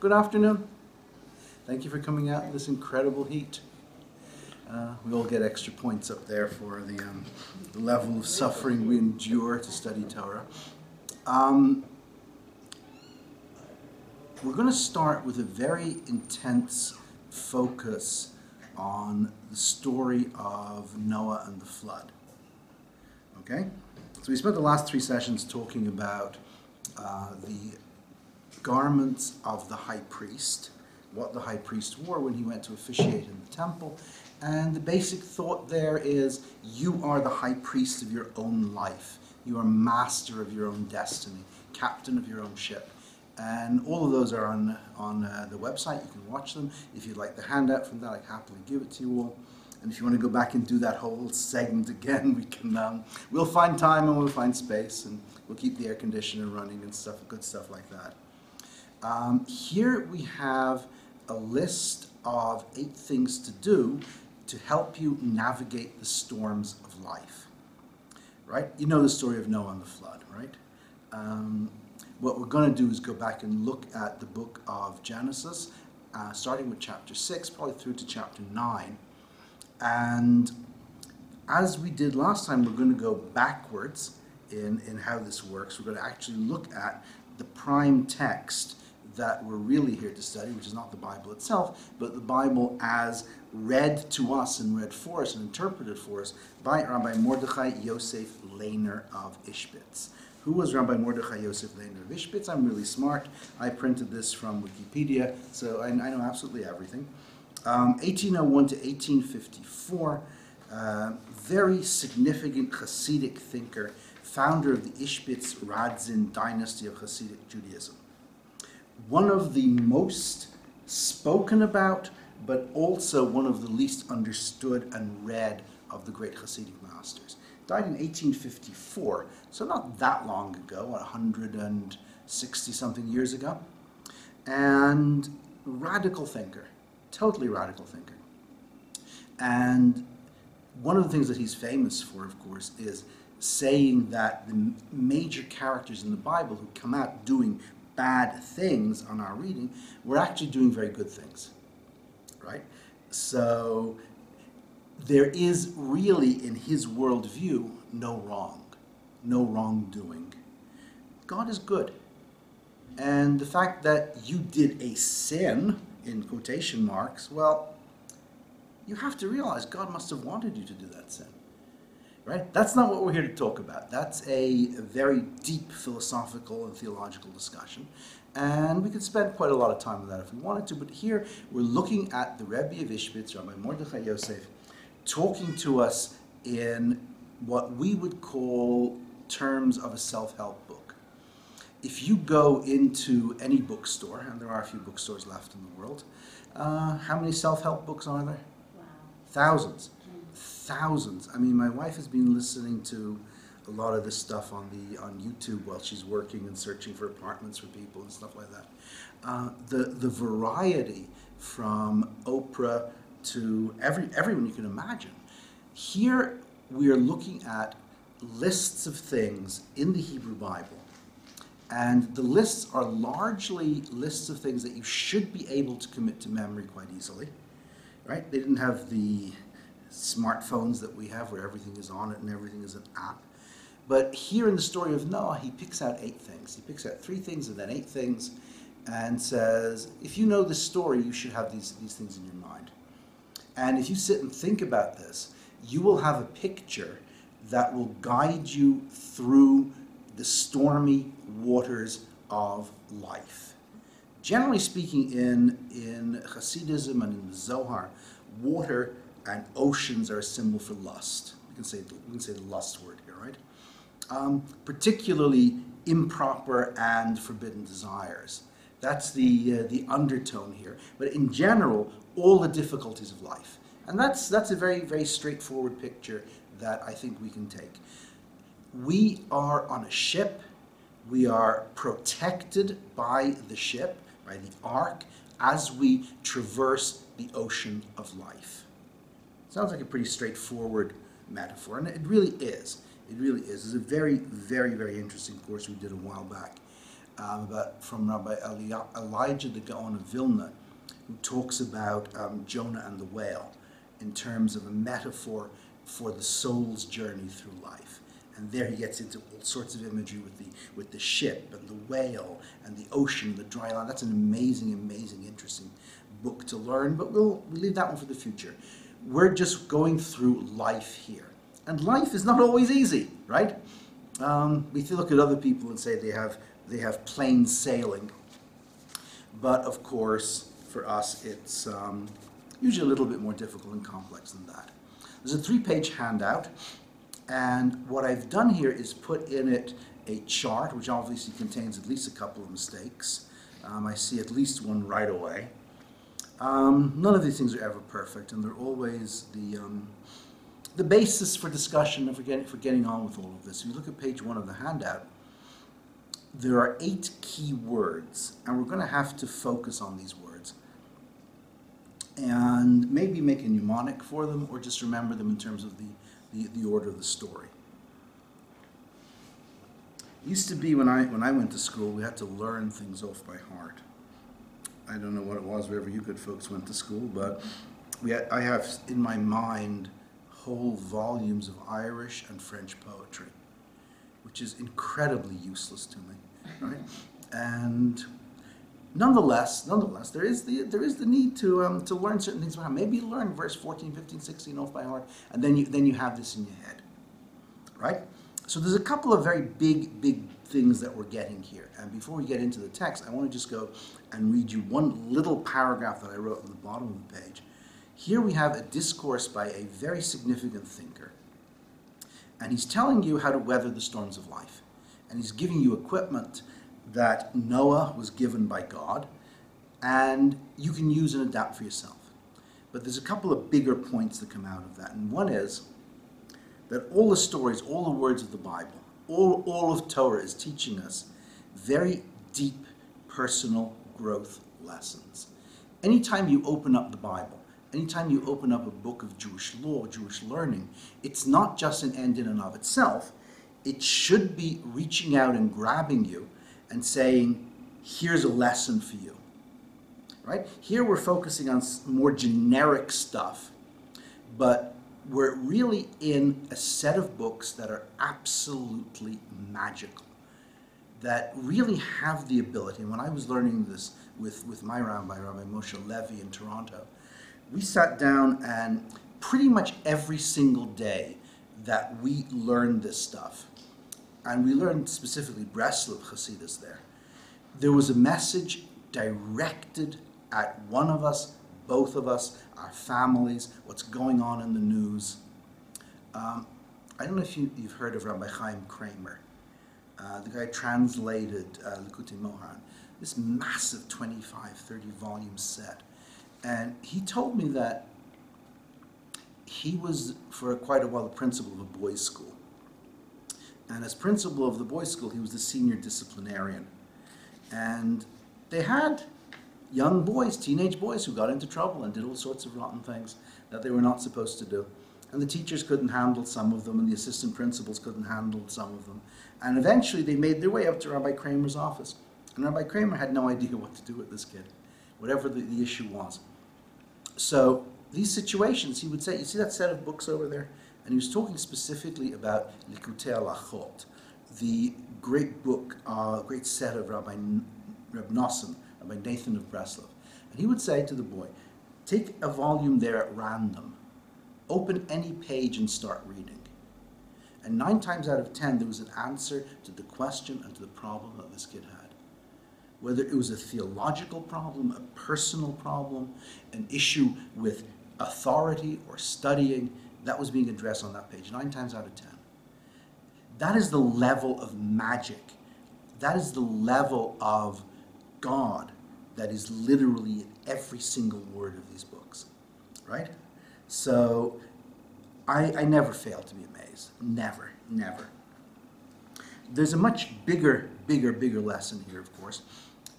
Good afternoon. Thank you for coming out in this incredible heat. We all get extra points up there for the level of suffering we endure to study Torah. We're going to start with a very intense focus on the story of Noah and the flood. Okay? So we spent the last 3 sessions talking about the garments of the high priest, what the high priest wore when he went to officiate in the temple. And the basic thought there is you are the high priest of your own life. You are master of your own destiny, captain of your own ship. And all of those are on the website. You can watch them. If you'd like the handout from that, I'd happily give it to you all. And if you want to go back and do that whole segment again, we can. We'll find time and we'll find space, and we'll keep the air conditioner running and stuff, good stuff like that. Here we have a list of 8 things to do to help you navigate the storms of life. Right? You know the story of Noah and the flood, right? What we're going to do is go back and look at the book of Genesis, starting with chapter 6, probably through to chapter 9. And as we did last time, we're going to go backwards in how this works. We're going to actually look at the prime text that we're really here to study, which is not the Bible itself, but the Bible as read to us and read for us and interpreted for us by Rabbi Mordechai Yosef Lehner of Ishbitz. Who was Rabbi Mordechai Yosef Lehner of Ishbitz? I'm really smart. I printed this from Wikipedia, so I know absolutely everything. 1801 to 1854, very significant Hasidic thinker, founder of the Ishbitz Radzin dynasty of Hasidic Judaism. One of the most spoken about, but also one of the least understood and read of the great Hasidic masters. Died in 1854, so not that long ago, 160-something years ago. And radical thinker, totally radical thinker. And one of the things that he's famous for, of course, is saying that the major characters in the Bible who come out doing bad things on our reading, we're actually doing very good things, right? So there is really, in his worldview, no wrongdoing. God is good. And the fact that you did a sin, in quotation marks, well, you have to realize God must have wanted you to do that sin. Right? That's not what we're here to talk about. That's a very deep philosophical and theological discussion. And we could spend quite a lot of time on that if we wanted to. But here we're looking at the Rabbi of Ishbitz, Rabbi Mordechai Yosef, talking to us in what we would call terms of a self-help book. If you go into any bookstore, and there are a few bookstores left in the world, how many self-help books are there? Wow. Thousands. Thousands. I mean, my wife has been listening to a lot of this stuff on YouTube while she's working and searching for apartments for people and stuff like that. The variety from Oprah to everyone you can imagine. Here we are looking at lists of things in the Hebrew Bible. And the lists are largely lists of things that you should be able to commit to memory quite easily. Right? They didn't have the smartphones that we have where everything is on it and everything is an app. But here in the story of Noah, he picks out 8 things. He picks out 3 things and then 8 things and says, if you know this story, you should have these things in your mind. And if you sit and think about this, you will have a picture that will guide you through the stormy waters of life. Generally speaking, in Hasidism and in the Zohar, water and oceans are a symbol for lust. We can say the lust word here, right? Particularly improper and forbidden desires. That's the undertone here. But in general, all the difficulties of life. And that's a very, very straightforward picture that I think we can take. We are on a ship. We are protected by the ship, by the ark, as we traverse the ocean of life. Sounds like a pretty straightforward metaphor, and it really is. It really is. It's a very, very, very interesting course we did a while back. from Rabbi Elijah the Gaon of Vilna, who talks about Jonah and the whale in terms of a metaphor for the soul's journey through life. And there he gets into all sorts of imagery with the ship and the whale and the ocean, the dry land. That's an amazing, amazing, interesting book to learn, but we'll leave that one for the future. We're just going through life here. And life is not always easy, right? We look at other people and say they have plain sailing. But of course, for us, it's usually a little bit more difficult and complex than that. There's a 3-page handout. And what I've done here is put in it a chart, which obviously contains at least a couple of mistakes. I see at least one right away. None of these things are ever perfect, and they're always the basis for discussion and for getting on with all of this. If you look at page 1 of the handout, there are 8 key words, and we're going to have to focus on these words. And maybe make a mnemonic for them, or just remember them in terms of the order of the story. It used to be when I went to school, we had to learn things off by heart. I don't know what it was wherever you good folks went to school, but I have in my mind whole volumes of Irish and French poetry, which is incredibly useless to me, right? And nonetheless, there is the need to learn certain things. Maybe you learn verse 14, 15, 16 off by heart, and then you have this in your head, right? So there's a couple of very big things that we're getting here. And before we get into the text, I want to just go and read you one little paragraph that I wrote at the bottom of the page. Here we have a discourse by a very significant thinker, and he's telling you how to weather the storms of life, and he's giving you equipment that Noah was given by God, and you can use and adapt for yourself. But there's a couple of bigger points that come out of that, and one is that all the stories, all the words of the Bible, all of Torah is teaching us very deep personal growth lessons. Anytime you open up the Bible, anytime you open up a book of Jewish law, Jewish learning, it's not just an end in and of itself. It should be reaching out and grabbing you and saying, here's a lesson for you, right? Here we're focusing on more generic stuff, but we're really in a set of books that are absolutely magical, that really have the ability. And when I was learning this with my rabbi, Rabbi Moshe Levi in Toronto, we sat down and pretty much every single day that we learned this stuff, and we learned specifically Breslov Chassidus there was a message directed at one of us, both of us, our families, what's going on in the news. I don't know if you've heard of Rabbi Chaim Kramer. The guy translated Likutei Moharan, this massive 25, 30 volume set. And he told me that he was, for quite a while, the principal of a boys' school. And as principal of the boys' school, he was the senior disciplinarian. And they had young boys, teenage boys, who got into trouble and did all sorts of rotten things that they were not supposed to do. And the teachers couldn't handle some of them, and the assistant principals couldn't handle some of them. And eventually they made their way up to Rabbi Kramer's office. And Rabbi Kramer had no idea what to do with this kid, whatever the issue was. So these situations, he would say, you see that set of books over there? And he was talking specifically about Likutei Halachot, the great book, great set of Rabbi Nosson, Rabbi Nathan of Breslov. And he would say to the boy, take a volume there at random, open any page and start reading. And 9 times out of 10, there was an answer to the question and to the problem that this kid had. Whether it was a theological problem, a personal problem, an issue with authority or studying, that was being addressed on that page, 9 times out of 10. That is the level of magic. That is the level of God that is literally in every single word of these books, right? So I never fail to be amazed. Never, never. There's a much bigger lesson here, of course.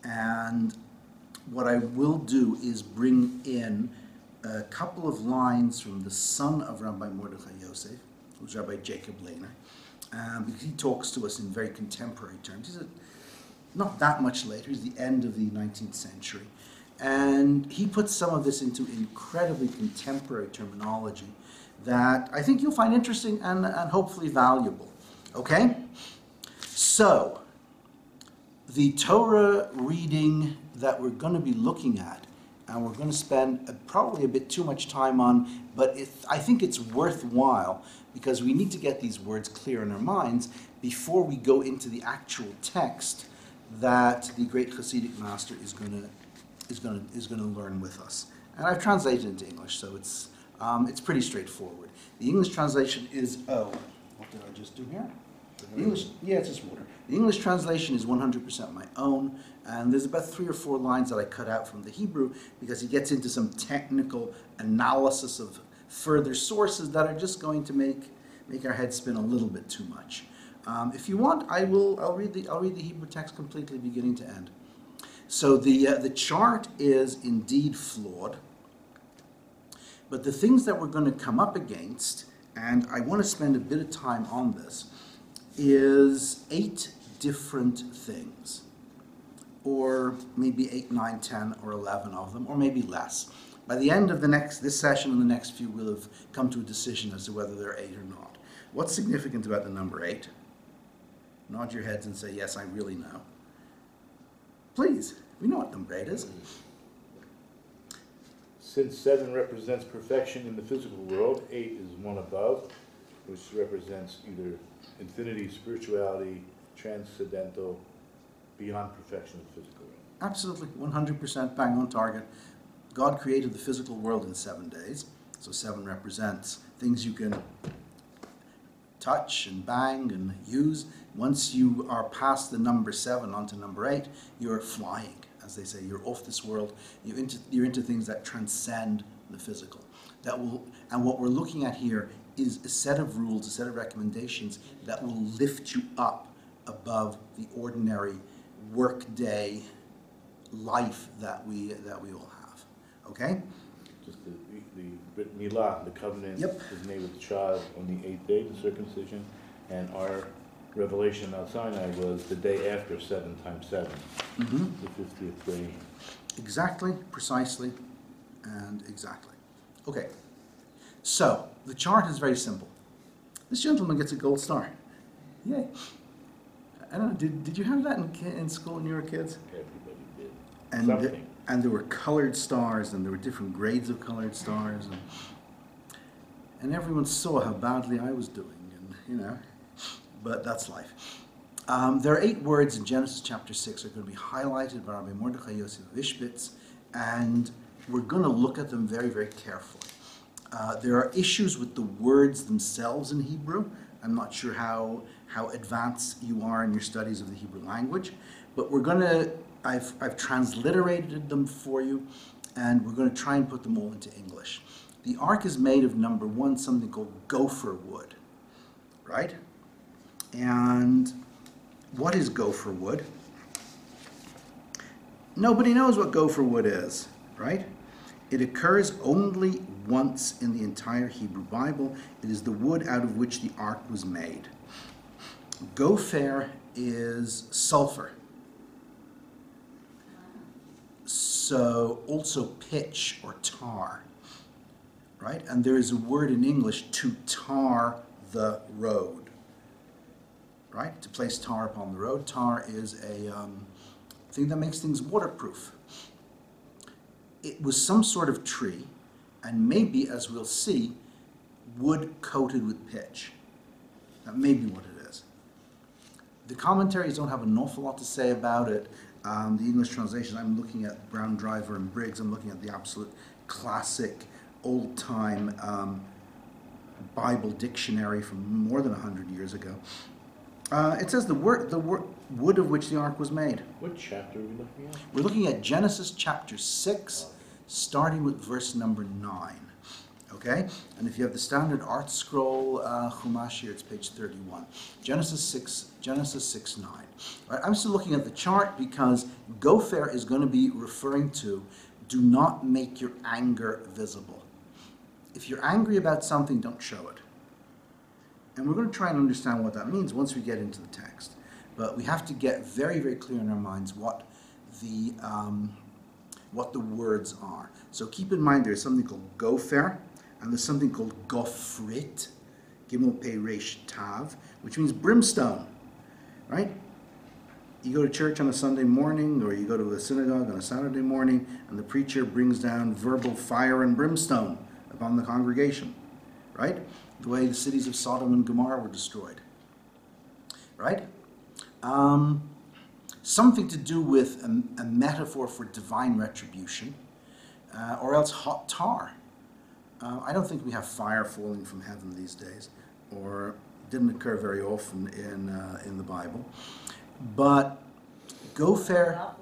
And what I will do is bring in a couple of lines from the son of Rabbi Mordechai Yosef, who's Rabbi Jacob Lehner, because he talks to us in very contemporary terms. He's not that much later. He's the end of the 19th century. And he puts some of this into incredibly contemporary terminology that I think you'll find interesting and hopefully valuable. Okay? So, the Torah reading that we're going to be looking at, and we're going to spend probably a bit too much time on, but I think it's worthwhile because we need to get these words clear in our minds before we go into the actual text that the great Hasidic master is going to learn with us. And I've translated it into English, so it's pretty straightforward. The English translation is, what did I just do here? The English, yeah, it's just water. The English translation is 100% my own, and there's about 3 or 4 lines that I cut out from the Hebrew because he gets into some technical analysis of further sources that are just going to make our heads spin a little bit too much. If you want, I'll read the Hebrew text completely, beginning to end. So the chart is indeed flawed, but the things that we're going to come up against, and I want to spend a bit of time on this, is 8 different things, or maybe 8, 9, 10, or 11 of them, or maybe less. By the end of this session and the next few, we'll have come to a decision as to whether there are 8 or not. What's significant about the number 8? Nod your heads and say, yes, I really know. Please, we know what number 8 is. Since 7 represents perfection in the physical world, 8 is one above, which represents either infinity, spirituality, transcendental, beyond perfection in the physical world. Absolutely, 100% bang on target. God created the physical world in 7 days, so 7 represents things you can touch and bang and use. Once you are past the number 7 onto number 8, you're flying, as they say. You're off this world. You're into things that transcend the physical. And what we're looking at here is a set of rules, a set of recommendations that will lift you up above the ordinary workday life that we all have. Okay? Just the Brit Milah, the covenant is made with the child on the 8th day, the circumcision, and our revelation Mount Sinai was the day after 7 times 7, the 50th day. Exactly, precisely, and exactly. Okay, so the chart is very simple. This gentleman gets a gold star. Yay. I don't know, did you have that in school when you were kids? Everybody did. And something. And there were colored stars, and there were different grades of colored stars, and everyone saw how badly I was doing, and but that's life. There are 8 words in Genesis chapter 6 that are going to be highlighted by Rabbi Mordechai Yosef Vishbitz, and we're going to look at them very, very carefully. There are issues with the words themselves in Hebrew. I'm not sure how advanced you are in your studies of the Hebrew language, but I've transliterated them for you, and we're going to try and put them all into English. The ark is made of, number 1, something called gopher wood, right? And what is gopher wood? Nobody knows what gopher wood is, right? It occurs only once in the entire Hebrew Bible. It is the wood out of which the ark was made. Gopher is sulfur. So also pitch or tar, right? And there is a word in English, to tar the road, right? To place tar upon the road. Tar is a thing that makes things waterproof. It was some sort of tree, and maybe, as we'll see, wood coated with pitch. That may be what it is. The commentaries don't have an awful lot to say about it. The English translation, I'm looking at Brown, Driver, and Briggs. I'm looking at the absolute classic, old-time Bible dictionary from more than 100 years ago. It says the wood of which the ark was made. What chapter are we looking at? We're looking at Genesis chapter 6, starting with verse number 9. Okay? And if you have the standard art scroll Chumash here, it's page 31. Genesis 6, 9. All right, I'm still looking at the chart because gopher is going to be referring to do not make your anger visible. If you're angry about something, don't show it. And we're going to try and understand what that means once we get into the text. But we have to get very, very clear in our minds what the words are. So keep in mind there's something called gopher, and there's something called gofrit, gimel pei resh tav, which means brimstone, right? You go to church on a Sunday morning, or you go to a synagogue on a Saturday morning, and the preacher brings down verbal fire and brimstone upon the congregation, right? The way the cities of Sodom and Gomorrah were destroyed, right? Something to do with a metaphor for divine retribution, or else hot tar. I don't think we have fire falling from heaven these days, or didn't occur very often in the Bible. But gopher. A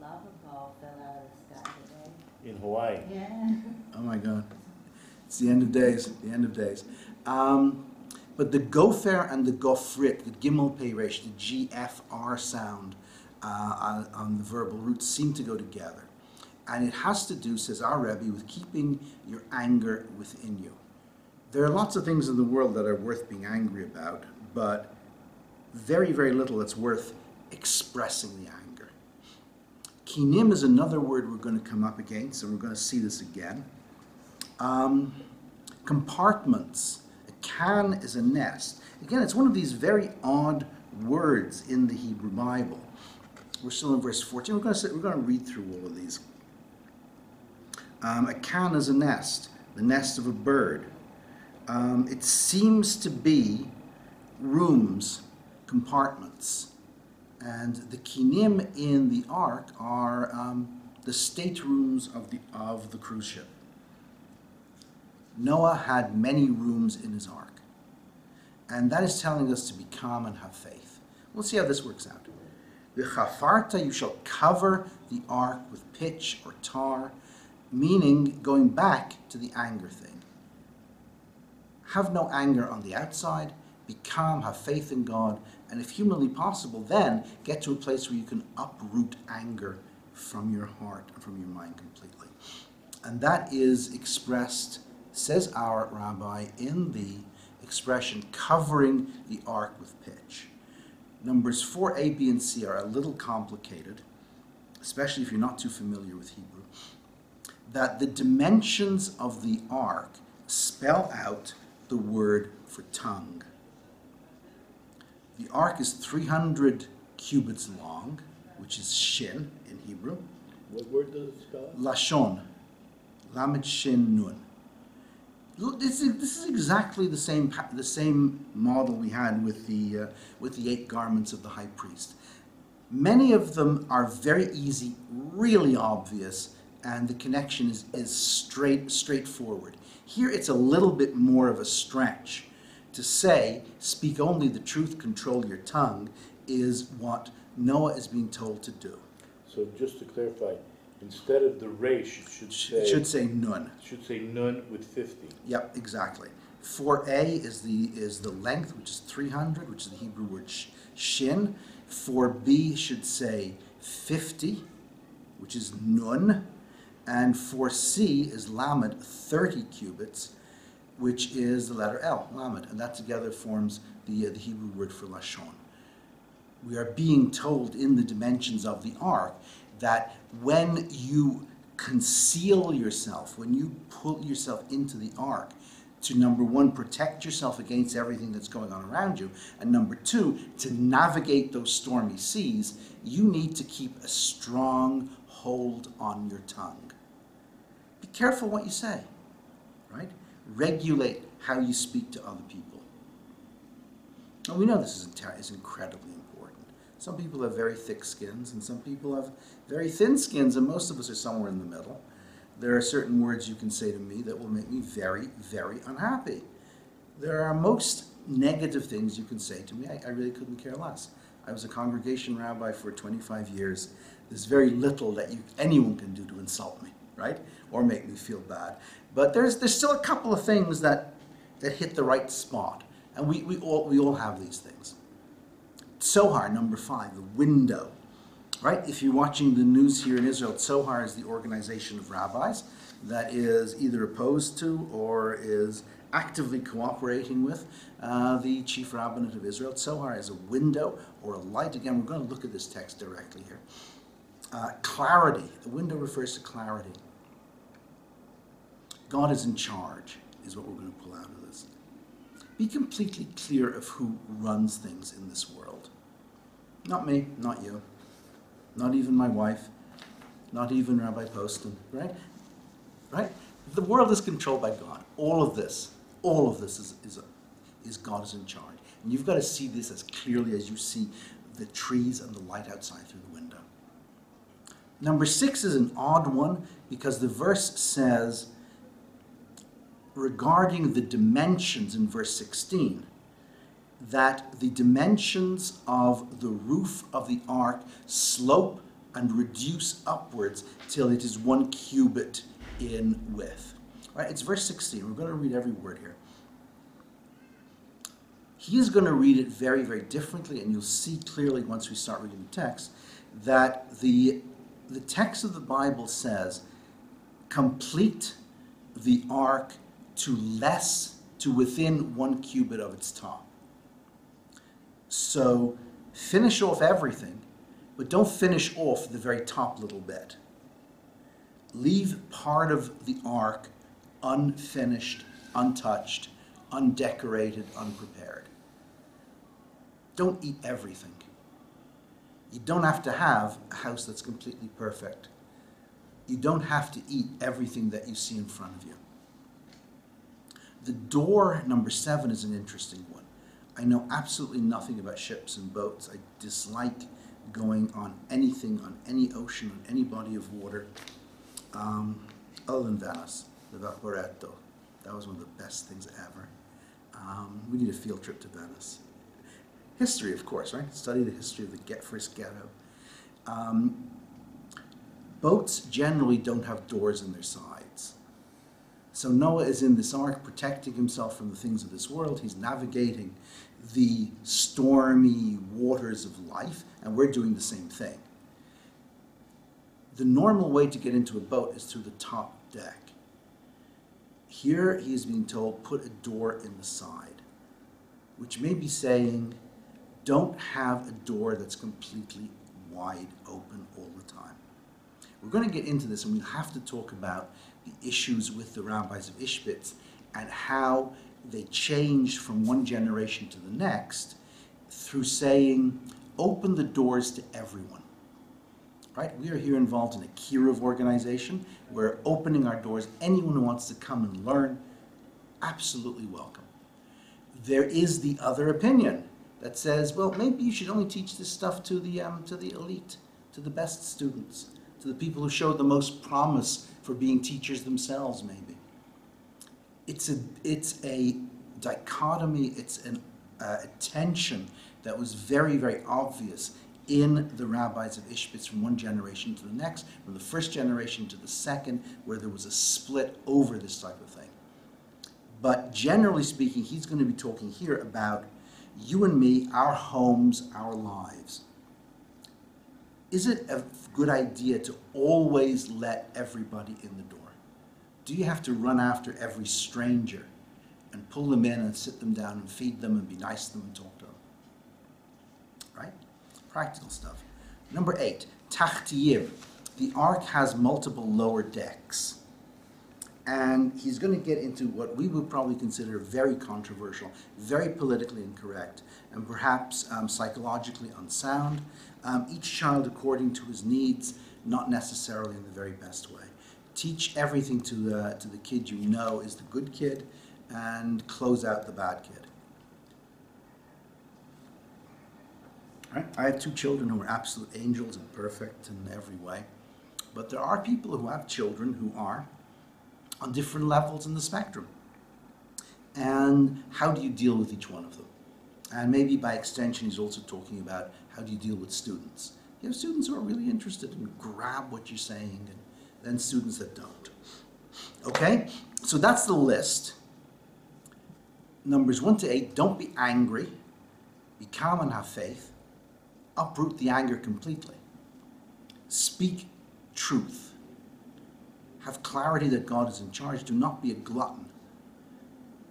lava ball fell out of the sky today. In Hawaii. Yeah. Oh my God. It's the end of days, the end of days. But the gopher and the gofrit, the gimel pei resh, the GFR sound on the verbal roots seem to go together. And it has to do, says our Rabbi, with keeping your anger within you. There are lots of things in the world that are worth being angry about, but very, very little that's worth expressing the anger. Kinim is another word we're going to come up against, and we're going to see this again. Compartments. A can is a nest. Again, it's one of these very odd words in the Hebrew Bible. We're still in verse 14. We're going to read through all of these. A can is a nest, the nest of a bird. It seems to be rooms, compartments. And the kinim in the ark are the staterooms of the cruise ship. Noah had many rooms in his ark. And that is telling us to be calm and have faith. We'll see how this works out. V'chafarta, you shall cover the ark with pitch or tar, meaning going back to the anger thing. Have no anger on the outside, be calm, have faith in God, and if humanly possible, then get to a place where you can uproot anger from your heart and from your mind completely. And that is expressed, says our Rabbi, in the expression covering the ark with pitch. Numbers 4, A, B, and C are a little complicated, especially if you're not too familiar with Hebrew, that the dimensions of the ark spell out the word for tongue. The ark is 300 cubits long, which is shin in Hebrew. What word does it spell? Lashon, lamed shin nun. This is exactly the same model we had with the 8 garments of the high priest. Many of them are very easy, really obvious, and the connection is straightforward. Here it's a little bit more of a stretch. To say, speak only the truth, control your tongue, is what Noah is being told to do. So just to clarify, instead of the resh, it should say nun. It should say nun with 50. Yep, exactly. 4a is the length, which is 300, which is the Hebrew word shin. 4b should say 50, which is nun. And 4c is lamed, 30 cubits, which is the letter L, lamed. And that together forms the Hebrew word for lashon. We are being told in the dimensions of the ark that when you conceal yourself, when you put yourself into the ark, to number one, protect yourself against everything that's going on around you, and number two, to navigate those stormy seas, you need to keep a strong hold on your tongue. Be careful what you say, right? Regulate how you speak to other people. And we know this is incredibly important. Some people have very thick skins, and some people have very thin skins, and most of us are somewhere in the middle. There are certain words you can say to me that will make me very, very unhappy. There are most negative things you can say to me. I really couldn't care less. I was a congregation rabbi for 25 years. There's very little that anyone can do to insult me, right? Or make me feel bad. But there's still a couple of things that hit the right spot. And we all have these things. Sohar, number 5, the window. Right? If you're watching the news here in Israel, Tzohar is the organization of rabbis that is either opposed to or is actively cooperating with the chief rabbinate of Israel. Tzohar is a window or a light. Again, we're going to look at this text directly here. Clarity. The window refers to clarity. God is in charge, is what we're going to pull out of this. Be completely clear of who runs things in this world. Not me, not you, not even my wife, not even Rabbi Poston, right? Right? The world is controlled by God. All of this is God is in charge. And you've got to see this as clearly as you see the trees and the light outside through the window. Number 6 is an odd one because the verse says, regarding the dimensions in verse 16, that the dimensions of the roof of the ark slope and reduce upwards till it is 1 cubit in width. Right? It's verse 16. We're going to read every word here. He is going to read it very, very differently, and you'll see clearly once we start reading the text that the text of the Bible says, complete the ark to within 1 cubit of its top. So finish off everything, but don't finish off the very top little bit. Leave part of the ark unfinished, untouched, undecorated, unprepared. Don't eat everything. You don't have to have a house that's completely perfect. You don't have to eat everything that you see in front of you. The door, number 7, is an interesting one. I know absolutely nothing about ships and boats. I dislike going on anything, on any ocean, on any body of water, other than Venice, the Vaporetto. That was one of the best things ever. We need a field trip to Venice. History, of course, right? Study the history of the first ghetto. Boats generally don't have doors in their sides. So Noah is in this ark protecting himself from the things of this world. He's navigating the stormy waters of life, and we're doing the same thing. The normal way to get into a boat is through the top deck. Here he is being told, put a door in the side, which may be saying, don't have a door that's completely wide open all the time. We're going to get into this, and we'll have to talk about the issues with the rabbis of Ishbitz and how they changed from one generation to the next through saying, open the doors to everyone. Right? We are here involved in a kiruv organization. We're opening our doors. Anyone who wants to come and learn, absolutely welcome. There is the other opinion that says, well, maybe you should only teach this stuff to the elite, to the best students, to the people who show the most promise for being teachers themselves, maybe. It's a dichotomy, it's a tension that was very, very obvious in the rabbis of Ishbitz from one generation to the next, from the first generation to the second, where there was a split over this type of thing. But generally speaking, he's going to be talking here about you and me, our homes, our lives. Is it a good idea to always let everybody in the door? Do you have to run after every stranger and pull them in and sit them down and feed them and be nice to them and talk to them? Right? Practical stuff. Number 8, Tachtiyim. The ark has multiple lower decks. And he's going to get into what we would probably consider very controversial, very politically incorrect, and perhaps psychologically unsound. Each child according to his needs, not necessarily in the very best way. Teach everything to the kid you know is the good kid, and close out the bad kid. Right? I have 2 children who are absolute angels and perfect in every way. But there are people who have children who are on different levels in the spectrum. And how do you deal with each one of them? And maybe by extension, he's also talking about how do you deal with students. You have students who are really interested and grab what you're saying, and then students that don't. Okay? So that's the list. Numbers 1 to 8, don't be angry. Be calm and have faith. Uproot the anger completely. Speak truth. Have clarity that God is in charge. Do not be a glutton.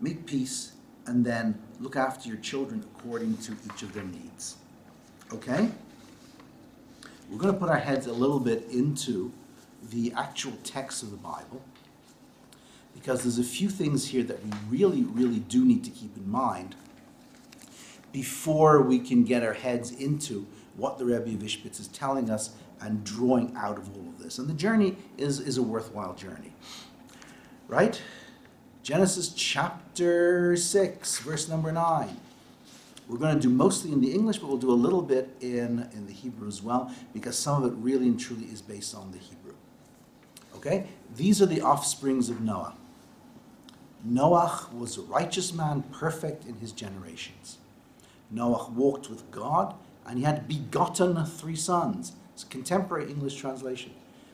Make peace, and then look after your children according to each of their needs. Okay? We're going to put our heads a little bit into the actual text of the Bible, because there's a few things here that we really, really do need to keep in mind before we can get our heads into what the Rebbe of Ishbitz is telling us and drawing out of all of this. And the journey is a worthwhile journey. Right? Genesis chapter 6, verse number 9. We're going to do mostly in the English, but we'll do a little bit in the Hebrew as well, because some of it really and truly is based on the Hebrew. Okay? These are the offsprings of Noah. Noah was a righteous man, perfect in his generations. Noah walked with God, and he had begotten 3 sons. It's a contemporary English translation.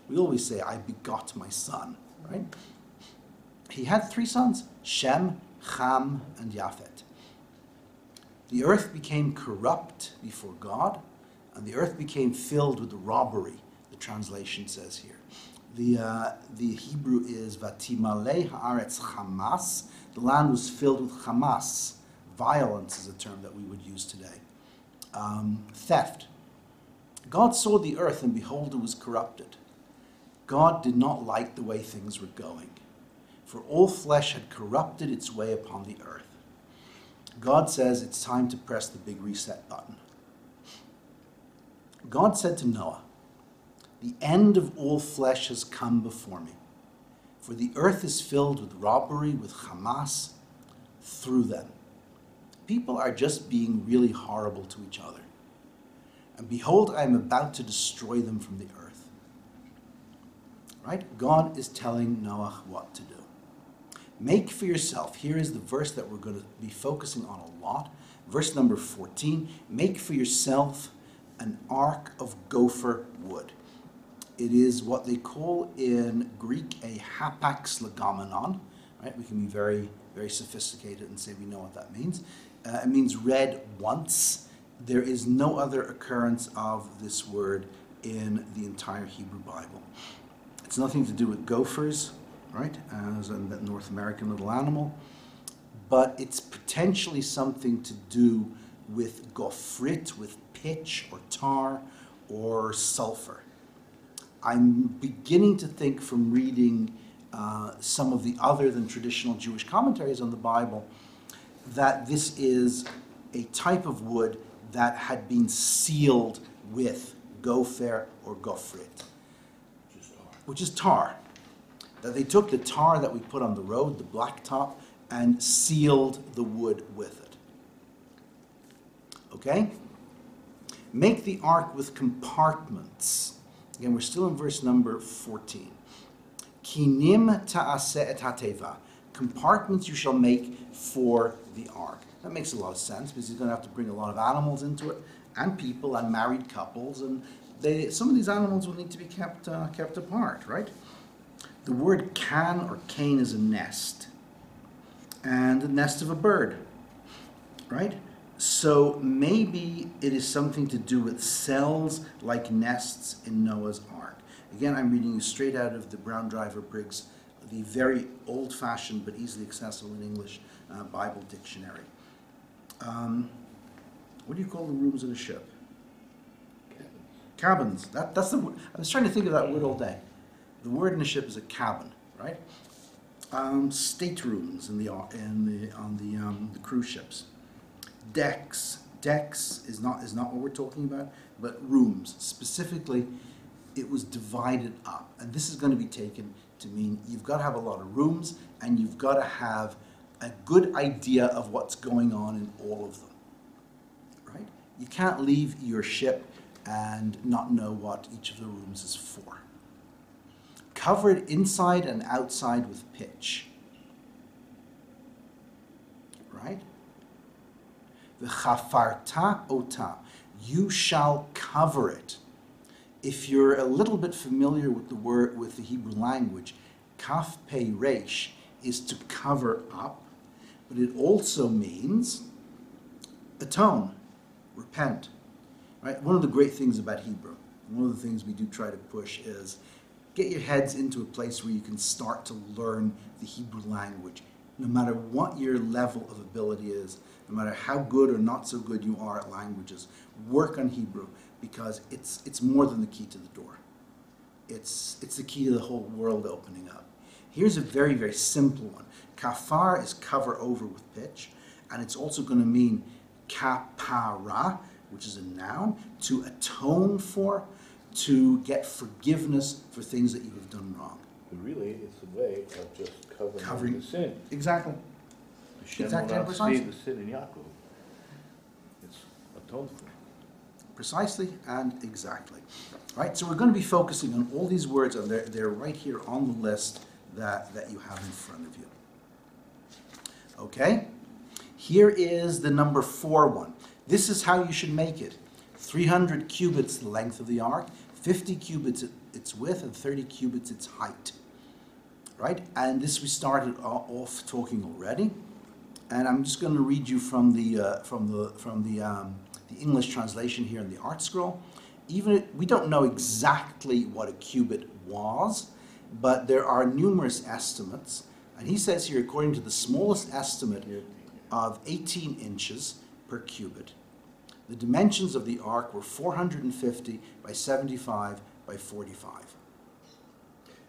We always say, I begot my son, right? He had 3 sons, Shem, Ham, and Japhet. The earth became corrupt before God, and the earth became filled with robbery, the translation says here. The Hebrew is Vatimalei haaretz Hamas. The land was filled with Hamas. Violence is a term that we would use today. Theft. God saw the earth, and behold, it was corrupted. God did not like the way things were going, for all flesh had corrupted its way upon the earth. God says it's time to press the big reset button. God said to Noah, the end of all flesh has come before me, for the earth is filled with robbery, with Hamas, through them. People are just being really horrible to each other. And behold, I am about to destroy them from the earth. Right? God is telling Noah what to do. Make for yourself, here is the verse that we're going to be focusing on a lot. Verse number 14, make for yourself an ark of gopher wood. It is what they call in Greek a hapax legomenon. Right? We can be very, very sophisticated and say we know what that means. It means read once. There is no other occurrence of this word in the entire Hebrew Bible. It's nothing to do with gophers, right, as a North American little animal, but it's potentially something to do with gofrit, with pitch or tar or sulfur. I'm beginning to think from reading some of the other than traditional Jewish commentaries on the Bible that this is a type of wood that had been sealed with gopher or gofrit, which is tar. That they took the tar that we put on the road, the blacktop, and sealed the wood with it. Okay? Make the ark with compartments. Again, we're still in verse number 14. Kinim ta'aseh et hateva. Compartments you shall make for the ark. That makes a lot of sense, because he's going to have to bring a lot of animals into it, and people, and married couples, and some of these animals will need to be kept apart, right? The word can or cane is a nest, and the nest of a bird, right? So maybe it is something to do with cells like nests in Noah's Ark. Again, I'm reading you straight out of the Brown Driver Briggs, the very old-fashioned but easily accessible in English Bible dictionary. What do you call the rooms in a ship? Cabins. That's the word. I was trying to think of that word all day. The word in a ship is a cabin, right? Staterooms on the cruise ships. Decks. Decks is not what we're talking about, but rooms. Specifically, it was divided up, and this is going to be taken to mean you've got to have a lot of rooms, and you've got to have a good idea of what's going on in all of them, right? You can't leave your ship and not know what each of the rooms is for. Covered inside and outside with pitch, right? V'chafarta ota, you shall cover it. If you're a little bit familiar with the Hebrew language, kaf pei resh is to cover up, but it also means atone, repent. Right? One of the great things about Hebrew one of the things we do try to push is get your heads into a place where you can start to learn the Hebrew language. No matter what your level of ability is, no matter how good or not so good you are at languages, work on Hebrew, because it's more than the key to the door. It's the key to the whole world opening up. Here's a very, very simple one. Kafar is cover over with pitch, and it's also going to mean kapara, which is a noun, to atone for, to get forgiveness for things that you have done wrong. But really, it's a way of just covering the sin. Exactly. Hashem Exactly, will not precisely. see the sin in Yaakov. It's atoned for. Precisely and exactly. Right, so we're going to be focusing on all these words, and they're right here on the list that you have in front of you. Okay? Here is the number 4 one. This is how you should make it. 300 cubits the length of the ark, 50 cubits its width, and 30 cubits its height. Right? And this we started off talking already. And I'm just going to read you from the English translation here in the Art Scroll. We don't know exactly what a cubit was, but there are numerous estimates. And he says here, according to the smallest estimate of 18 inches per cubit, the dimensions of the ark were 450 by 75 by 45.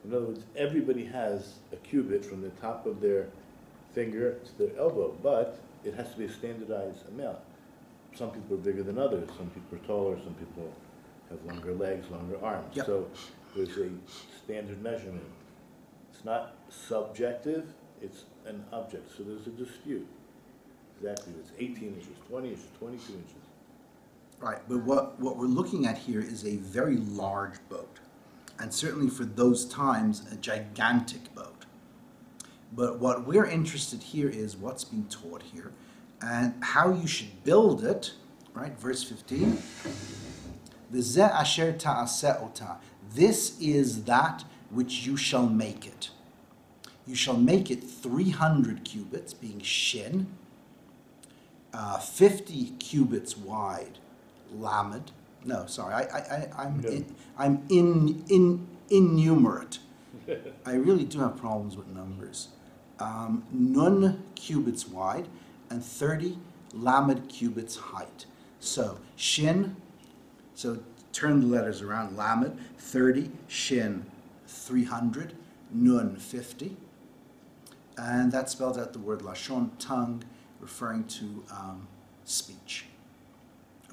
In other words, everybody has a cubit from the top of their finger to their elbow, but it has to be a standardized amount. Some people are bigger than others. Some people are taller. Some people have longer legs, longer arms. Yep. So there's a standard measurement. It's not subjective. It's an object. So there's a dispute. Exactly. It's 18 inches, 20 inches, 22 inches. Right, but what we're looking at here is a very large boat. And certainly for those times, a gigantic boat. But what we're interested here is what's being taught here and how you should build it, right? Verse 15. V'zeh asher ta'aseh ota. This is that which you shall make it. You shall make it 300 cubits, being shin, 50 cubits wide, lamed. No, sorry, I'm innumerate. I really do have problems with numbers. Nun cubits wide and 30 lamed cubits height. So shin, so turn the letters around, lamed 30, shin 300, nun 50. And that spells out the word lashon, tongue, referring to speech.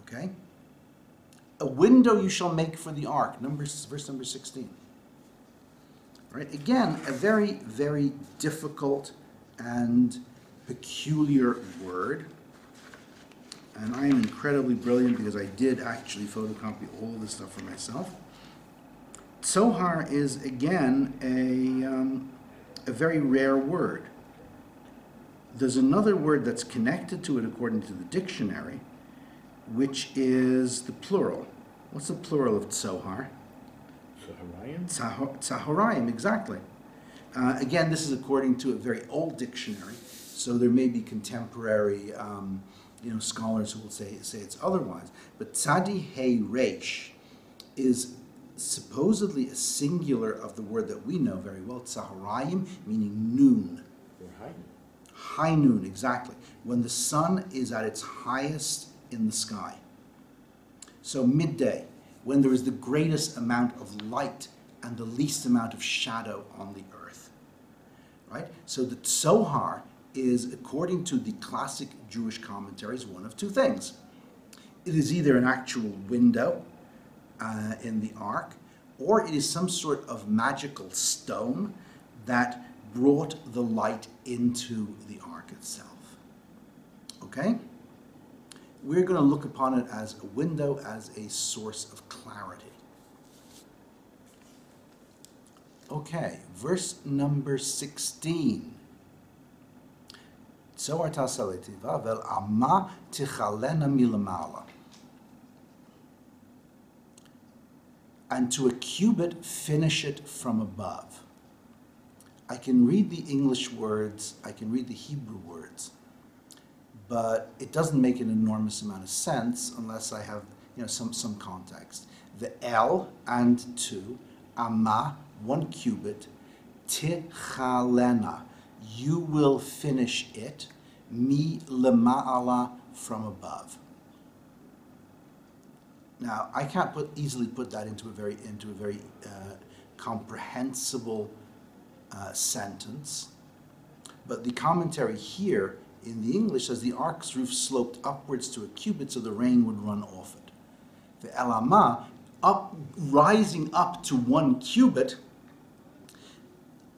Okay? A window you shall make for the ark, verse number 16. Right? Again, a very, very difficult and peculiar word. And I am incredibly brilliant because I did actually photocopy all of this stuff for myself. Tzohar is, again, a very rare word. There's another word that's connected to it according to the dictionary, which is the plural. What's the plural of tzohar? Tzaharayim? Tzaharayim, exactly. Again, this is according to a very old dictionary, so there may be contemporary scholars who will say it's otherwise. But tzadi hey resh is supposedly a singular of the word that we know very well, tzaharayim, meaning noon. Or high noon. High noon, exactly. When the sun is at its highest in the sky. So midday, when there is the greatest amount of light and the least amount of shadow on the earth. Right? So the tzohar is, according to the classic Jewish commentaries, one of two things. It is either an actual window in the ark, or it is some sort of magical stone that brought the light into the ark itself. Okay? We're going to look upon it as a window, as a source of clarity. Okay, verse number 16. Tzohar ta'aseh letiva vel amma tichalena milamala. And to a cubit finish it from above. I can read the English words, I can read the Hebrew words, but it doesn't make an enormous amount of sense unless I have some context. the el and 2, amma 1 cubit, tichalena, you will finish it, mi lema'ala, from above. Now, I can't easily put that into a very comprehensible sentence, but the commentary here in the English says the ark's roof sloped upwards to a cubit so the rain would run off it. The elama, rising up to 1 cubit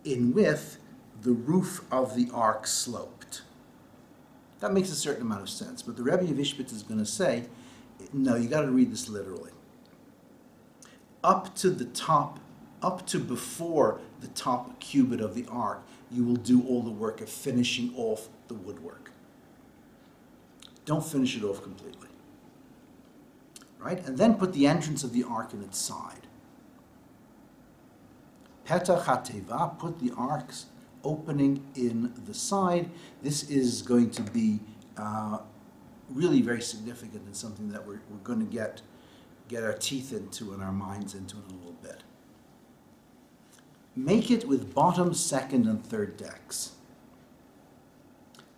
in width, the roof of the ark sloped. That makes a certain amount of sense, but the Rebbe of Ishbitz is going to say, no, you got to read this literally. Up to the top, up to before the top cubit of the ark, you will do all the work of finishing off the woodwork. Don't finish it off completely. Right? And then put the entrance of the ark in its side. Petach HaTeva, put the ark's opening in the side. This is going to be really very significant and something that we're going to get our teeth into and our minds into in a little bit. Make it with bottom, second, and third decks.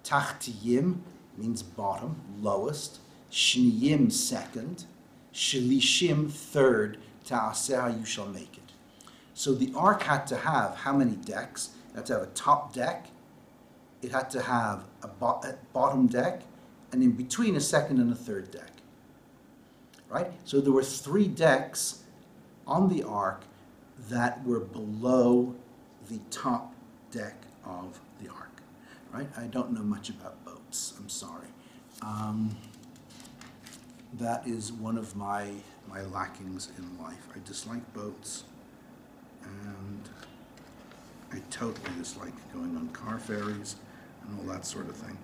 Tachtiyim means bottom, lowest. Shniyim, second. Shlishim, third. Ta'aseh, you shall make it. So the ark had to have how many decks? It had to have a top deck. It had to have a bottom deck. And in between a second and a third deck. Right? So there were 3 decks on the ark that were below the top deck of the ark. Right? I don't know much about boats. I'm sorry. That is one of my lackings in life. I dislike boats, and I totally dislike going on car ferries and all that sort of thing.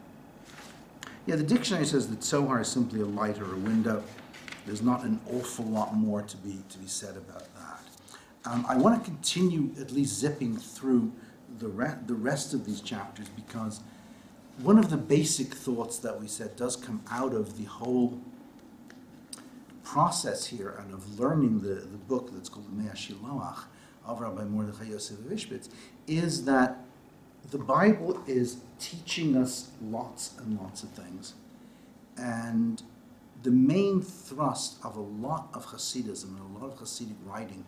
Yeah, the dictionary says that sohar is simply a light or a window. There's not an awful lot more to be said about that. I want to continue at least zipping through the rest of these chapters, because one of the basic thoughts that we said does come out of the whole process here and of learning the book that's called the Mea Shiloach of Rabbi Mordechai Yosef of Ishbitz, is that the Bible is teaching us lots and lots of things. And the main thrust of a lot of Hasidism and a lot of Hasidic writing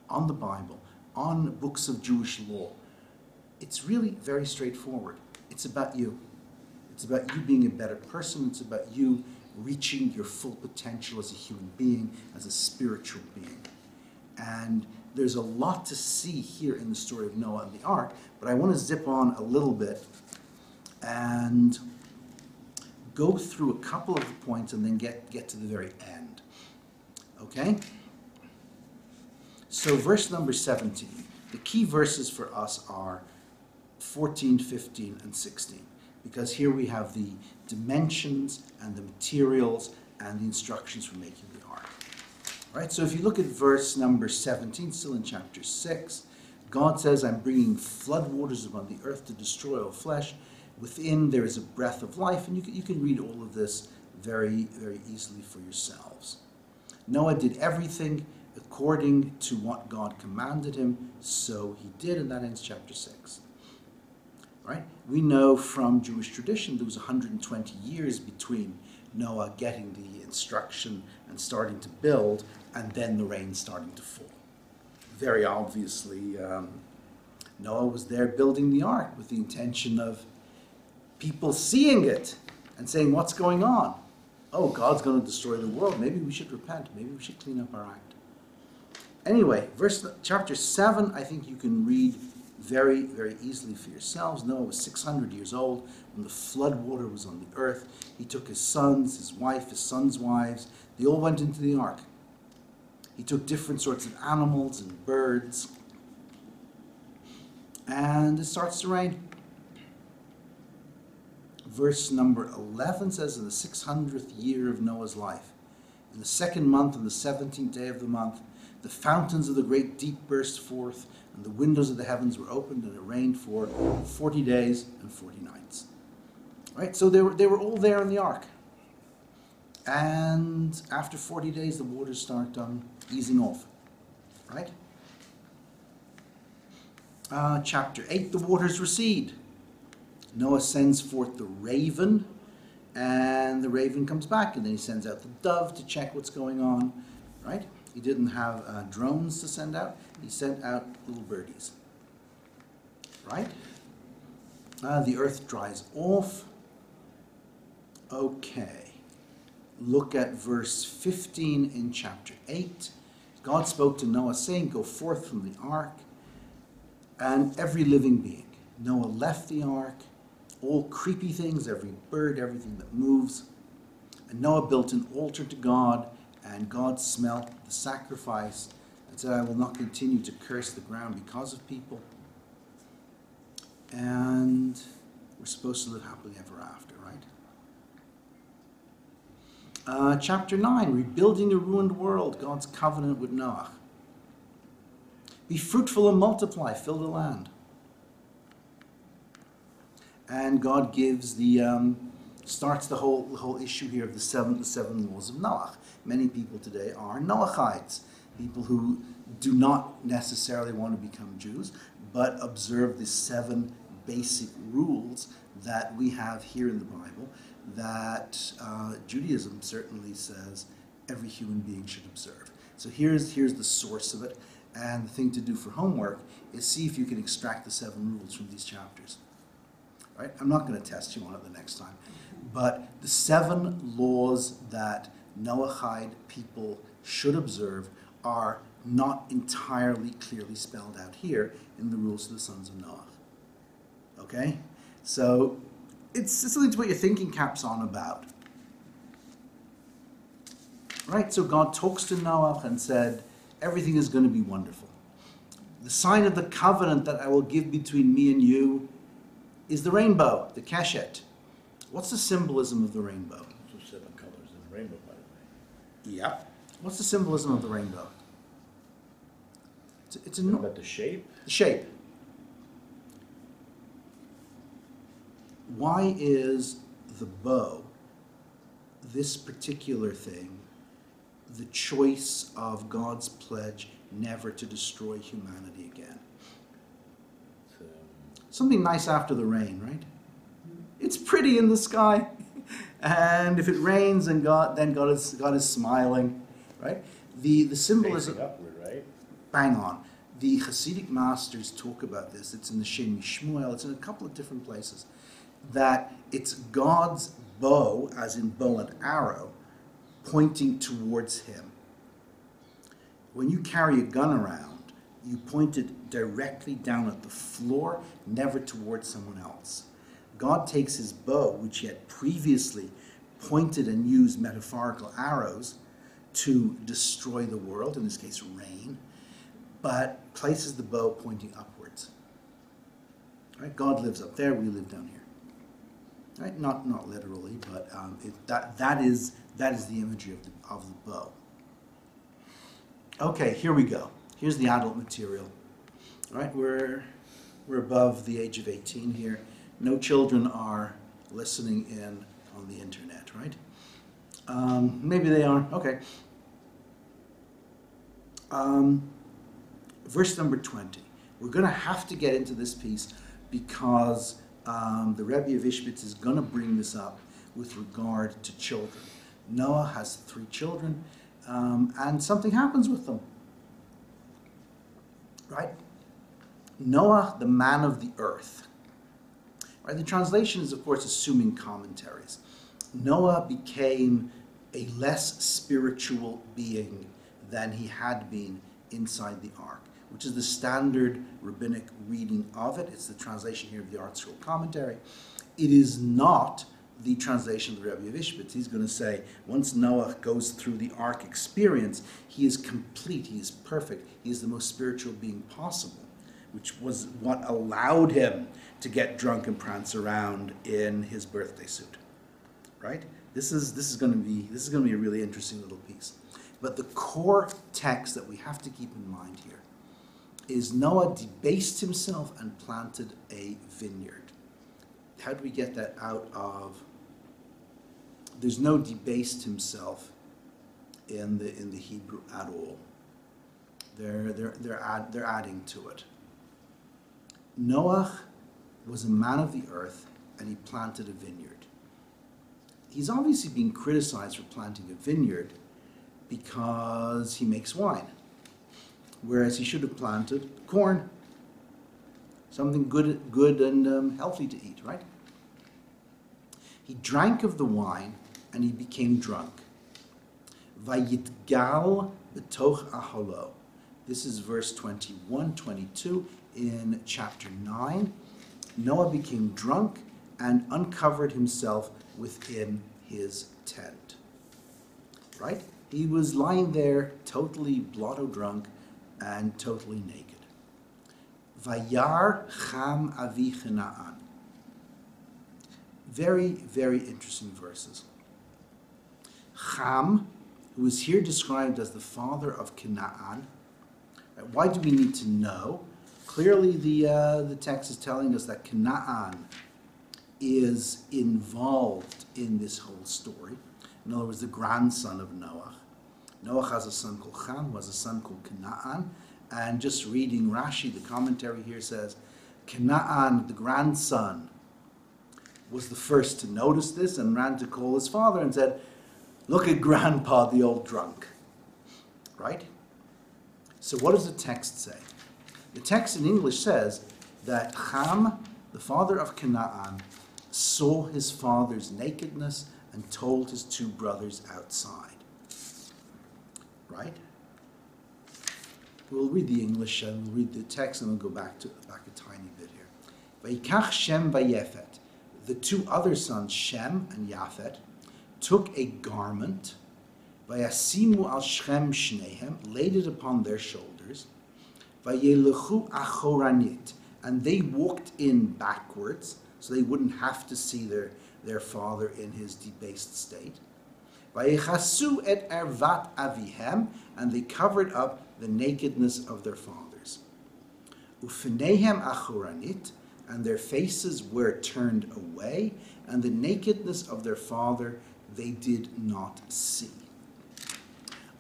on the Bible, on books of Jewish law, it's really very straightforward. It's about you. It's about you being a better person. It's about you reaching your full potential as a human being, as a spiritual being. And there's a lot to see here in the story of Noah and the ark, but I want to zip on a little bit and go through a couple of the points and then get to the very end. Okay? So verse number 17. The key verses for us are 14, 15, and 16. Because here we have the dimensions and the materials and the instructions for making the ark. Right? So if you look at verse number 17, still in chapter 6, God says, I'm bringing flood waters upon the earth to destroy all flesh. Within there is a breath of life. And you can read all of this very, very easily for yourselves. Noah did everything according to what God commanded him, so he did, and that ends chapter 6. Right? We know from Jewish tradition there was 120 years between Noah getting the instruction and starting to build, and then the rain starting to fall. Very obviously, Noah was there building the ark with the intention of people seeing it and saying, what's going on? Oh, God's going to destroy the world. Maybe we should repent. Maybe we should clean up our act. Anyway, chapter 7, I think you can read very, very easily for yourselves. Noah was 600 years old when the flood water was on the earth. He took his sons, his wife, his sons' wives. They all went into the ark. He took different sorts of animals and birds. And it starts to rain. Verse number 11 says, in the 600th year of Noah's life, in the 2nd month, on the 17th day of the month, the fountains of the great deep burst forth, and the windows of the heavens were opened, and it rained for 40 days and 40 nights. Right? So they were all there in the ark. And after 40 days, the waters start easing off, right? Chapter 8, the waters recede. Noah sends forth the raven, and the raven comes back, and then he sends out the dove to check what's going on, right? He didn't have drones to send out. He sent out little birdies, right? The earth dries off. Okay. Look at verse 15 in chapter 8. God spoke to Noah, saying, "Go forth from the ark, and every living being." Noah left the ark, all creepy things, every bird, everything that moves. And Noah built an altar to God, and God smelt the sacrifice and said, "I will not continue to curse the ground because of people." And we're supposed to live happily ever after, right? Chapter 9, rebuilding a ruined world, God's covenant with Noah. Be fruitful and multiply, fill the land. And God gives starts the whole issue here of the seven laws of Noah. Many people today are Noachites, people who do not necessarily want to become Jews, but observe the 7 basic rules that we have here in the Bible that Judaism certainly says every human being should observe. So here's the source of it, and the thing to do for homework is see if you can extract the 7 rules from these chapters. Right? I'm not going to test you on it the next time, but the 7 laws that Noahide people should observe are not entirely clearly spelled out here in the rules of the sons of Noah. Okay? So it's something to put your thinking caps on about. Right? So God talks to Noah and said, everything is going to be wonderful. The sign of the covenant that I will give between me and you is the rainbow, the Chesed. What's the symbolism of the rainbow? There's 7 colors in the rainbow, by the way. Yeah. What's the symbolism of the rainbow? It's About the shape? The shape. Why is the bow, this particular thing, the choice of God's pledge never to destroy humanity again? Something nice after the rain, right? It's pretty in the sky, and if it rains, and God is smiling, right? The symbolism. Facing upward, right? Bang on. The Hasidic masters talk about this. It's in the Shem Shmuel. It's in a couple of different places. That it's God's bow, as in bow and arrow, pointing towards Him. When you carry a gun around, you point it directly down at the floor, never towards someone else. God takes His bow, which He had previously pointed and used metaphorical arrows to destroy the world, in this case rain, but places the bow pointing upwards. Right? God lives up there, we live down here. Right? Not literally, but that is the imagery of the bow. Okay, here we go. Here's the adult material. All right, we're above the age of 18 here. No children are listening in on the internet, right? Maybe they are. Okay. Verse number 20. We're going to have to get into this piece because the Rabbi of Ishbitz is going to bring this up with regard to children. Noah has 3 children, and something happens with them. Right? Noah, the man of the earth. Right? The translation is, of course, assuming commentaries. Noah became a less spiritual being than he had been inside the ark, which is the standard rabbinic reading of it. It's the translation here of the Art Scroll commentary. It is not the translation of the Rabbi of Ishbitz. He's going to say, once Noah goes through the ark experience, he is complete, he is perfect, he is the most spiritual being possible, which was what allowed him to get drunk and prance around in his birthday suit. Right? This is going to be a really interesting little piece. But the core text that we have to keep in mind here is Noah debased himself and planted a vineyard. How do we get that out of there's no debased himself in the Hebrew at all. They're adding to it. Noah was a man of the earth, and he planted a vineyard. He's obviously being criticized for planting a vineyard because he makes wine, whereas he should have planted corn, something good and healthy to eat, right? He drank of the wine, and he became drunk. Vayitgal b'toch aholo. This is verse 21, 22 in chapter 9. Noah became drunk and uncovered himself within his tent. Right? He was lying there totally blotto drunk and totally naked. Vayar cham avi Chanaan. Very, very interesting verses. Cham, who is here described as the father of Canaan. Why do we need to know? Clearly the text is telling us that Canaan is involved in this whole story. In other words, the grandson of Noah. Noah has a son called Ham, who has a son called Canaan. And just reading Rashi, the commentary here says, Canaan, the grandson, was the first to notice this and ran to call his father and said, "Look at grandpa, the old drunk." Right? So what does the text say? The text in English says that Ham, the father of Canaan, saw his father's nakedness and told his two brothers outside. Right? We'll read the English and we'll read the text and we'll go back a tiny bit here. Vayikach Shem vayefet. The two other sons, Shem and Yafet, took a garment, vayasimu al Shem shnehem, laid it upon their shoulders, vayelechu achoranit, and they walked in backwards, so they wouldn't have to see their father in his debased state. Vayechasu et ervat avihem, and they covered up the nakedness of their fathers. Ufnehem achoranit, and their faces were turned away, and the nakedness of their father they did not see.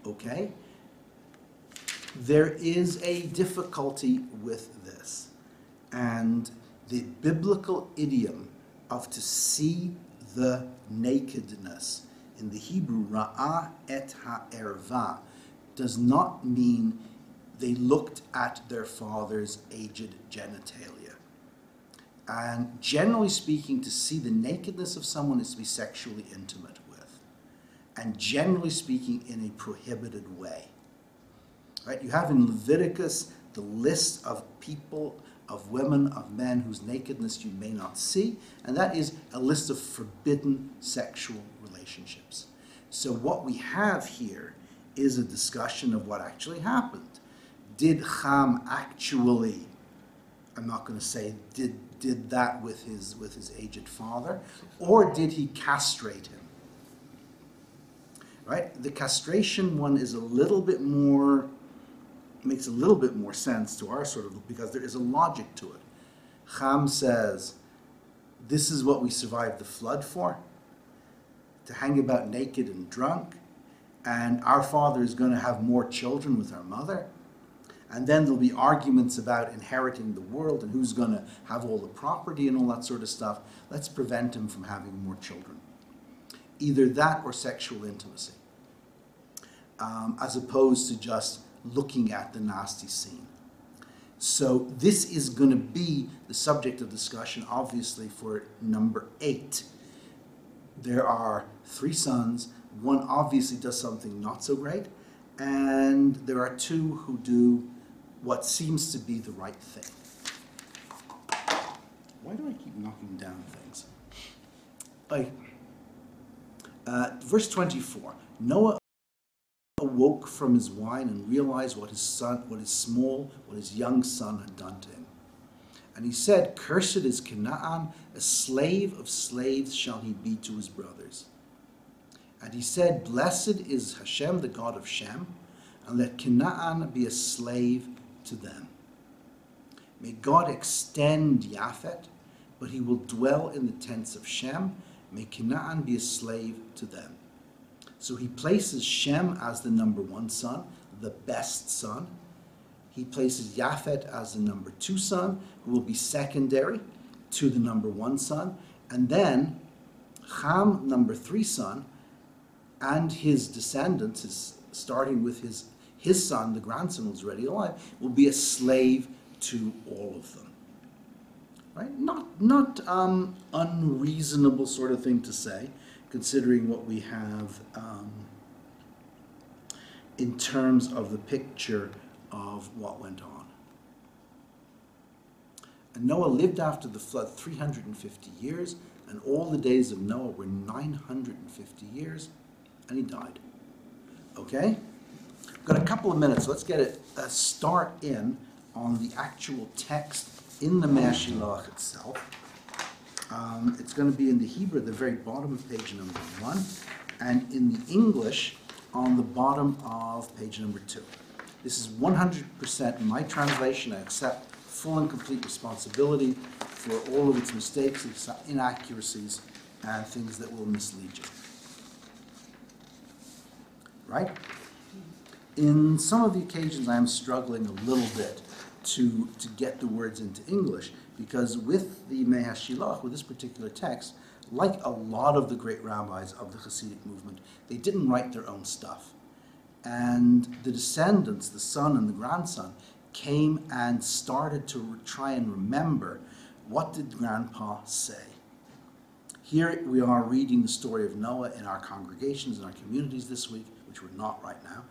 Okay? There is a difficulty with this. And the biblical idiom of to see the nakedness in the Hebrew, ra'ah et ha'erva, does not mean they looked at their father's aged genitalia. And generally speaking, to see the nakedness of someone is to be sexually intimate with. And generally speaking, in a prohibited way. Right? You have in Leviticus the list of people, of women, of men whose nakedness you may not see, and that is a list of forbidden sexual relationships. So what we have here is a discussion of what actually happened. Did Ham actually, I'm not going to say did that with his aged father, or did he castrate him? Right? The castration one is a little bit more, makes a little bit more sense to our sort of, because there is a logic to it. Ham says, this is what we survived the flood for, to hang about naked and drunk, and our father is going to have more children with our mother, and then there'll be arguments about inheriting the world and who's going to have all the property and all that sort of stuff. Let's prevent him from having more children. Either that or sexual intimacy, as opposed to just looking at the nasty scene. So this is going to be the subject of discussion, obviously, for number 8. There are 3 sons. One obviously does something not so great, and there are 2 who do what seems to be the right thing. Why do I keep knocking down things? Verse 24. Noah awoke from his wine and realized what his young son had done to him. And he said, "Cursed is Canaan, a slave of slaves shall he be to his brothers." And he said, "Blessed is Hashem, the God of Shem, and let Canaan be a slave to them. May God extend Yafet, but he will dwell in the tents of Shem, May Canaan be a slave to them. So he places Shem as the number 1 son, the best son. He places Japhet as the number 2 son, who will be secondary to the number 1 son. And then Ham, number 3 son, and his descendants, starting with his son, the grandson who's already alive, will be a slave to all of them. Right? Not unreasonable sort of thing to say, considering what we have in terms of the picture of what went on. And Noah lived after the flood 350 years, and all the days of Noah were 950 years, and he died. Okay? We've got a couple of minutes. Let's get a start in on the actual text in the Mashilach itself. It's going to be in the Hebrew at the very bottom of page number 1, and in the English on the bottom of page number 2. This is 100% my translation. I accept full and complete responsibility for all of its mistakes, its inaccuracies, and things that will mislead you. Right? In some of the occasions, I am struggling a little bit to get the words into English, because with the Mehashilach, with this particular text, like a lot of the great rabbis of the Hasidic movement, they didn't write their own stuff. And the descendants, the son and the grandson, came and started to try and remember, what did Grandpa say? Here we are reading the story of Noah in our congregations, in our communities this week, which we're not right now.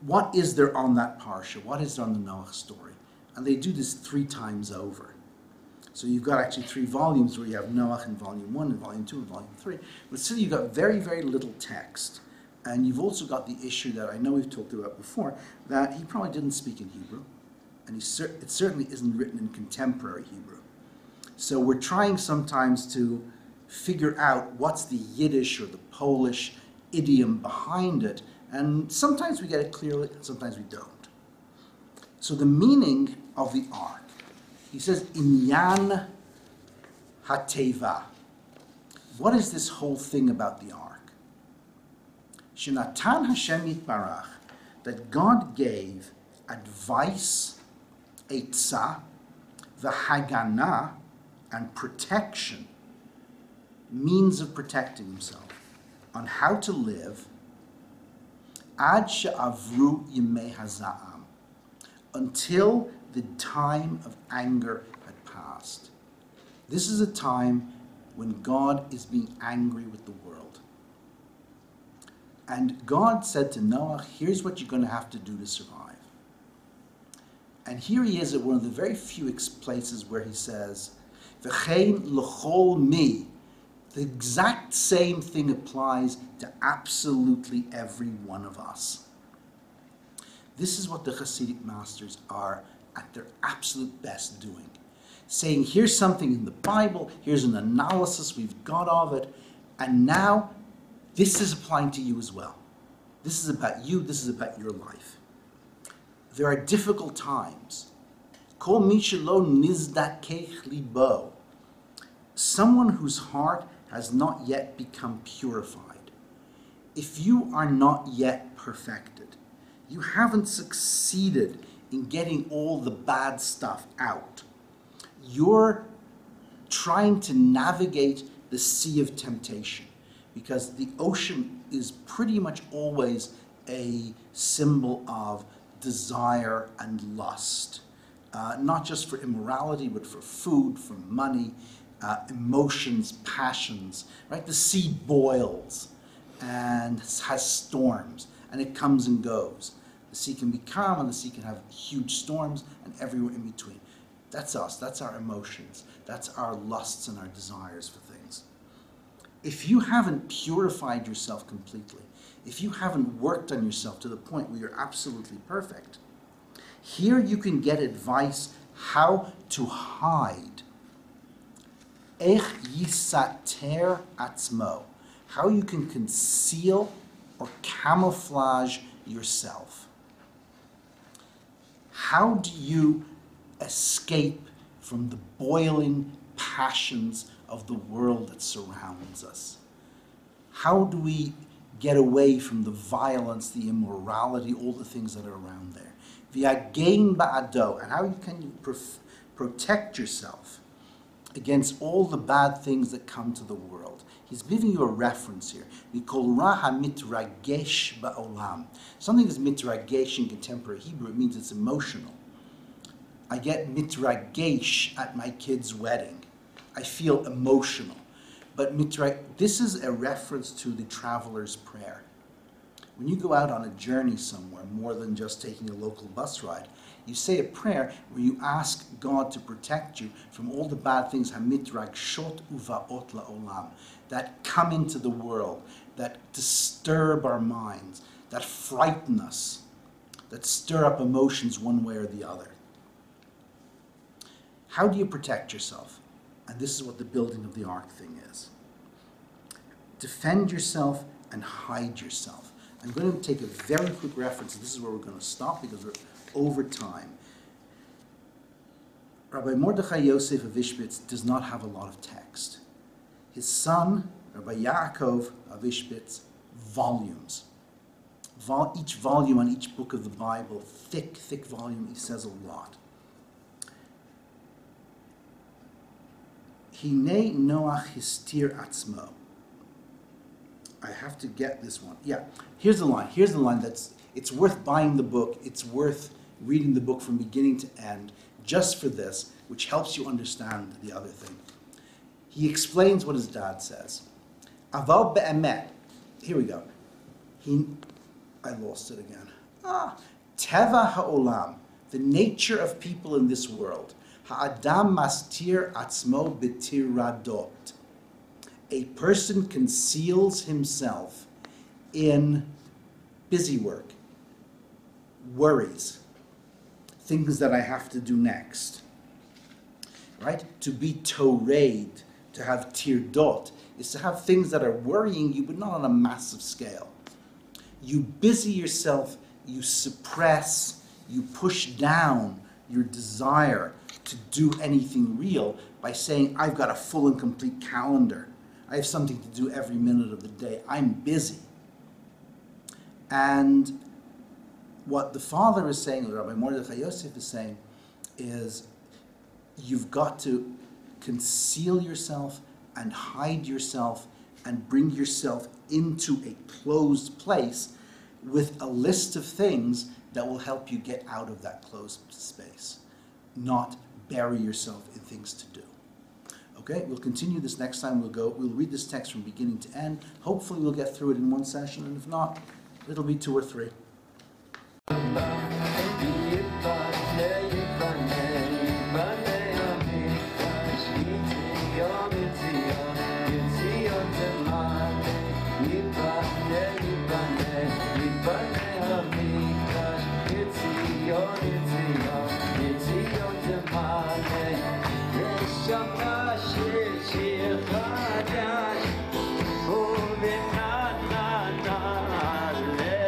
What is there on that parsha? What is there on the Noah story? And they do this 3 times over. So you've got actually 3 volumes where you have Noah in volume 1 and volume 2 and volume 3. But still you've got very, very little text. And you've also got the issue that I know we've talked about before, that he probably didn't speak in Hebrew. And it certainly isn't written in contemporary Hebrew. So we're trying sometimes to figure out what's the Yiddish or the Polish idiom behind it. And sometimes we get it clearly, and sometimes we don't. So the meaning of the ark, he says, Inyan HaTeva. What is this whole thing about the ark? Shenatan Hashem Yitbarach, that God gave advice, eitzah, the Haganah, and protection, means of protecting himself, on how to live, Ad she'avru yimei haza'am, until the time of anger had passed. This is a time when God is being angry with the world. And God said to Noah, here's what you're going to have to do to survive. And here he is at one of the very few places where he says, V'chein l'chol mi. The exact same thing applies to absolutely every one of us. This is what the Hasidic masters are at their absolute best doing. Saying, here's something in the Bible, here's an analysis we've got of it, and now this is applying to you as well. This is about you, this is about your life. There are difficult times. Kol mi shelo nizdakech libo. Someone whose heart has not yet become purified. If you are not yet perfected, you haven't succeeded in getting all the bad stuff out. You're trying to navigate the sea of temptation, because the ocean is pretty much always a symbol of desire and lust, not just for immorality, but for food, for money, emotions, passions, right? The sea boils and has storms, and it comes and goes. The sea can be calm, and the sea can have huge storms, and everywhere in between. That's us. That's our emotions. That's our lusts and our desires for things. If you haven't purified yourself completely, if you haven't worked on yourself to the point where you're absolutely perfect, here you can get advice how to hide. Ech yisater atzmo. How you can conceal or camouflage yourself. How do you escape from the boiling passions of the world that surrounds us? How do we get away from the violence, the immorality, all the things that are around there? V'yagein ba'ado, and how can you protect yourself against all the bad things that come to the world? He's giving you a reference here. Mikol raha mitragesh ba'olam. Something is mitragesh in contemporary Hebrew. It means it's emotional. I get mitragesh at my kid's wedding. I feel emotional. But this is a reference to the traveler's prayer. When you go out on a journey somewhere, more than just taking a local bus ride, you say a prayer where you ask God to protect you from all the bad things, hamitragshot uvaot la'olam, that come into the world, that disturb our minds, that frighten us, that stir up emotions one way or the other. How do you protect yourself? And this is what the building of the ark thing is. Defend yourself and hide yourself. I'm going to take a very quick reference. This is where we're going to stop because we're over time. Rabbi Mordechai Yosef of Ishbitz does not have a lot of text. His son, Rabbi Yaakov of Ishbitz, volumes. Each volume on each book of the Bible, thick volume, he says a lot. Hinei Noach histir atzmo. I have to get this one. Yeah, here's the line. Here's the line it's worth buying the book. It's worth reading the book from beginning to end just for this, which helps you understand the other thing. He explains what his dad says. Aval be'emet. Here we go. I lost it again. Teva ha'olam. The nature of people in this world. Ha'adam mastir atzmo b'tiradot. A person conceals himself in busy work, worries, things that I have to do next. Right? To be torayed, to have tirdot, is to have things that are worrying you, but not on a massive scale. You busy yourself, you suppress, you push down your desire to do anything real by saying, I've got a full and complete calendar. I have something to do every minute of the day. I'm busy. And what the father is saying, or Rabbi Mordechai Yosef is saying, is you've got to conceal yourself and hide yourself and bring yourself into a closed place with a list of things that will help you get out of that closed space, not bury yourself in things to do. Okay, we'll continue this next time. We'll read this text from beginning to end. Hopefully we'll get through it in one session, and if not, it'll be 2 or 3.